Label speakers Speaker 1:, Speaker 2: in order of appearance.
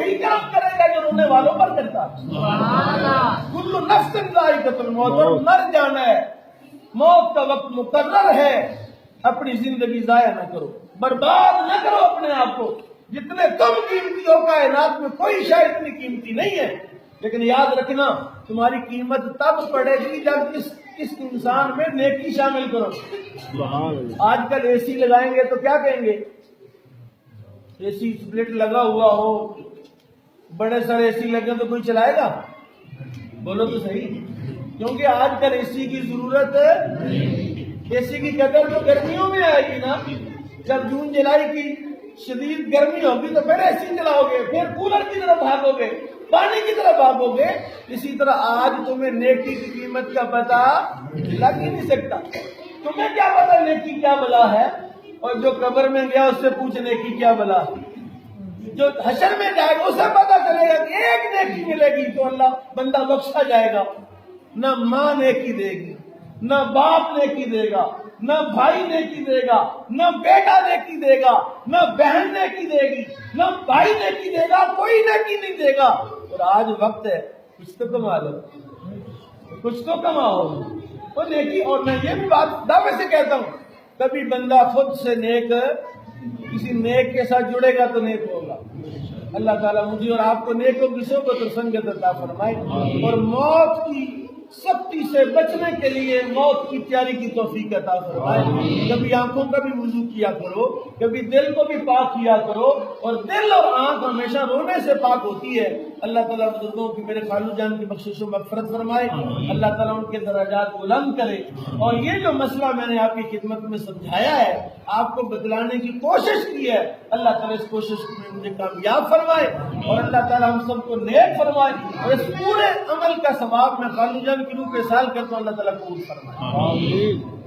Speaker 1: وہی کام کرے گا جو رونے والوں پر کرتا ہے۔ کل نفس ذائقۃ الموت، اور مر جانا ہے، موت کا وقت مقرر ہے۔ اپنی زندگی ضائع نہ کرو، برباد نہ کرو اپنے آپ کو۔ جتنے تم قیمتی ہو کائنات میں کوئی شے اتنی قیمتی نہیں ہے، لیکن یاد رکھنا تمہاری قیمت تب پڑے گی جب اس انسان میں نیکی شامل کرو۔ آج کل اے سی لگائیں گے تو کیا کہیں گے؟ اے سی سپلٹ لگا ہوا ہو، بڑے سارے اے سی لگے تو کوئی چلائے گا؟ بولو تو صحیح، کیونکہ آج کل اے سی کی ضرورت ہے۔ اے سی کی قدر تو گرمیوں میں آئے گی نا، جب جون جولائی کی شدید گرمی ہوگی تو پھر اے سی چلاؤ گے، پھر کولر کی طرف بھاگو گے، پانی کی طرف بھاگو گے۔ اسی طرح آج تمہیں نیکی کی قیمت کا پتہ لگ ہی نہیں سکتا۔ تمہیں کیا پتہ نیکی کیا بلا ہے، اور جو قبر میں گیا اس سے پوچھ نیکی کیا بلا، جو حشر میں جائے گا اسے پتہ چلے گا کہ ایک نیکی ملے گی تو اللہ بندہ بخشا جائے گا۔ نہ ماں نیکی دے گی، نہ باپ نیکی دے گا، نہ بھائی نیکی دے گا، نہ بیٹا نیکی دے گا، نہ بہن نیکی دے گی، نہ بھائی نیکی دے گا، کوئی نیکی نہیں دے گا۔ اور آج وقت ہے کچھ تو کما لو، کچھ تو کماؤ وہ نیکی۔ اور میں یہ بھی بات دعوے سے کہتا ہوں، کبھی بندہ خود سے نیک کسی نیک کے ساتھ جڑے گا تو نیک ہوگا۔ اللہ تعالیٰ مجھے اور آپ کو نیکوں کی صحبت اور سنگت عطا فرمائے، اور موت کی سختی سے بچنے کے لیے موت کی تیاری کی توفیق عطا فرمائے۔ کبھی آنکھوں کا بھی وضو کیا کرو، کبھی دل کو بھی پاک کیا کرو، اور دل اور آنکھ ہمیشہ رونے سے پاک ہوتی ہے۔ اللہ تعالیٰ بزرگوں کی، میرے خالو جان کی بخشش و مغفرت فرمائے، اللہ تعالیٰ ان کے درجات بلند کرے۔ اور یہ جو مسئلہ میں نے آپ کی خدمت میں سمجھایا ہے، آپ کو بتلانے کی کوشش کی ہے، اللہ تعالیٰ اس کوشش میں مجھے کامیاب فرمائے، اور اللہ تعالیٰ ہم سب کو نیک فرمائے، اور اس پورے عمل کا ثواب میں خالو جان کی روح پہ سال کرتا ہوں، اللہ تعالیٰ قبول فرمائے۔